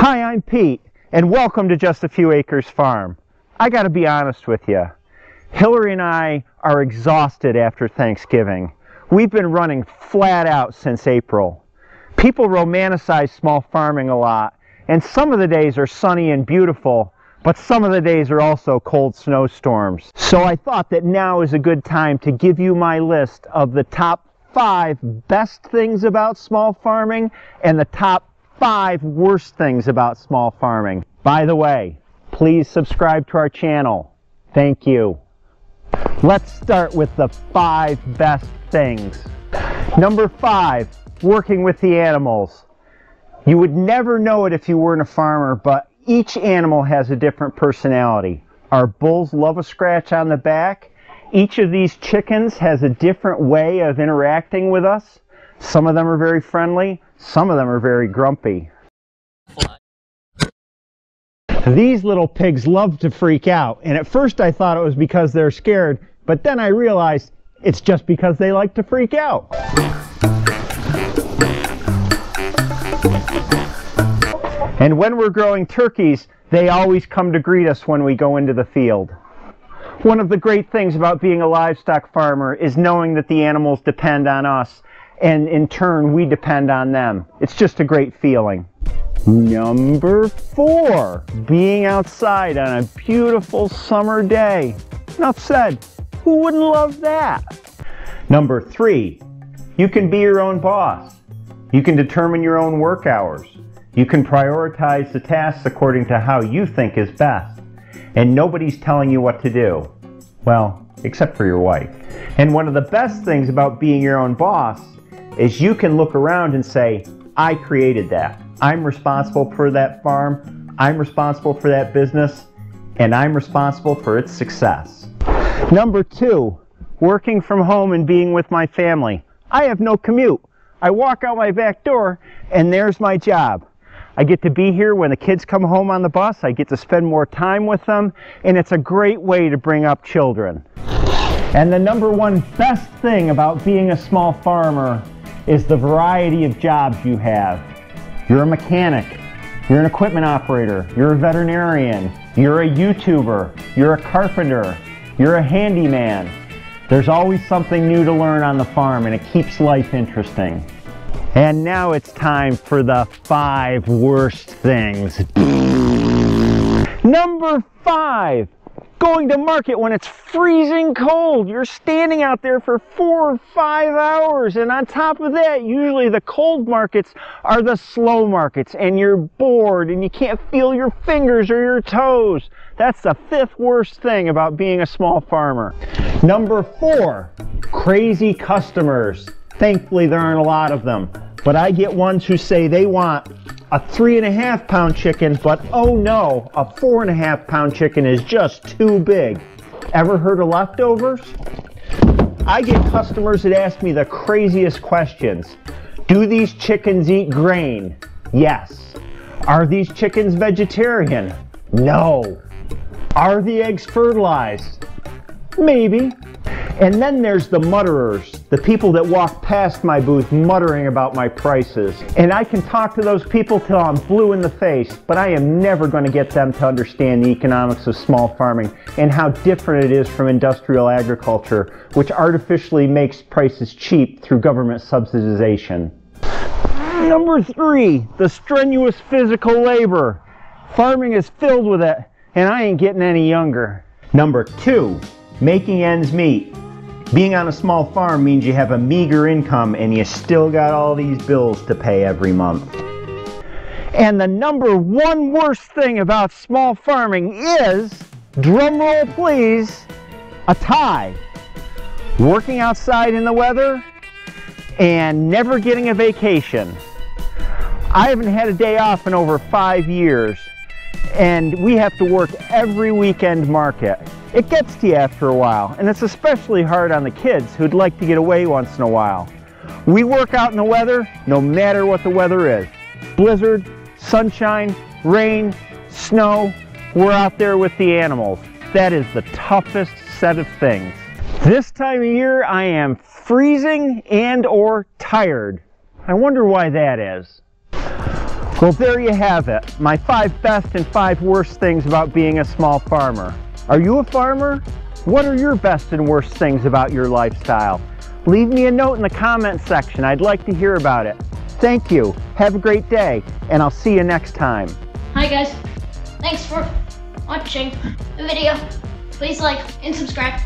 Hi, I'm Pete, and welcome to Just a Few Acres Farm. I gotta be honest with you. Hillary and I are exhausted after Thanksgiving. We've been running flat out since April. People romanticize small farming a lot, and some of the days are sunny and beautiful, but some of the days are also cold snowstorms. So I thought that now is a good time to give you my list of the top 5 best things about small farming and the top 5 worst things about small farming. By the way, please subscribe to our channel. Thank you. Let's start with the 5 best things. Number 5, working with the animals. You would never know it if you weren't a farmer, but each animal has a different personality. Our bulls love a scratch on the back. Each of these chickens has a different way of interacting with us. Some of them are very friendly, some of them are very grumpy. These little pigs love to freak out, and at first I thought it was because they're scared, but then I realized it's just because they like to freak out. And when we're growing turkeys, they always come to greet us when we go into the field. One of the great things about being a livestock farmer is knowing that the animals depend on us, and in turn we depend on them. It's just a great feeling. Number 4, being outside on a beautiful summer day. Enough said. Who wouldn't love that? Number 3, you can be your own boss. You can determine your own work hours. You can prioritize the tasks according to how you think is best. And nobody's telling you what to do. Well, except for your wife. And one of the best things about being your own boss is you can look around and say, I created that. I'm responsible for that farm. I'm responsible for that business. And I'm responsible for its success. Number 2, working from home and being with my family. I have no commute. I walk out my back door and there's my job. I get to be here when the kids come home on the bus. I get to spend more time with them, and it's a great way to bring up children. And the number 1 best thing about being a small farmer is the variety of jobs you have. You're a mechanic, you're an equipment operator, you're a veterinarian, you're a YouTuber, you're a carpenter, you're a handyman. There's always something new to learn on the farm, and it keeps life interesting. And now it's time for the 5 worst things. Number 5, going to market when it's freezing cold. You're standing out there for 4 or 5 hours, and on top of that, usually the cold markets are the slow markets, and you're bored and you can't feel your fingers or your toes. That's the 5th worst thing about being a small farmer. Number 4, crazy customers. Thankfully, there aren't a lot of them, but I get ones who say they want a 3.5 pound chicken, but oh no, a 4.5 pound chicken is just too big. Ever heard of leftovers? I get customers that ask me the craziest questions. Do these chickens eat grain? Yes. Are these chickens vegetarian? No. Are the eggs fertilized? Maybe. And then there's the mutterers, the people that walk past my booth muttering about my prices. And I can talk to those people till I'm blue in the face, but I am never going to get them to understand the economics of small farming and how different it is from industrial agriculture, which artificially makes prices cheap through government subsidization. Number 3, the strenuous physical labor. Farming is filled with it, and I ain't getting any younger. Number 2, making ends meet. Being on a small farm means you have a meager income and you still got all these bills to pay every month. And the number 1 worst thing about small farming is, drumroll please, a tie. Working outside in the weather and never getting a vacation. I haven't had a day off in over 5 years, and we have to work every weekend market. It gets to you after a while, and it's especially hard on the kids who'd like to get away once in a while. We work out in the weather no matter what the weather is. Blizzard, sunshine, rain, snow, we're out there with the animals. That is the toughest set of things. This time of year I am freezing and or tired. I wonder why that is. Well, there you have it. My 5 best and 5 worst things about being a small farmer. Are you a farmer? What are your best and worst things about your lifestyle? Leave me a note in the comments section. I'd like to hear about it. Thank you. Have a great day, and I'll see you next time. Hi guys. Thanks for watching the video. Please like and subscribe.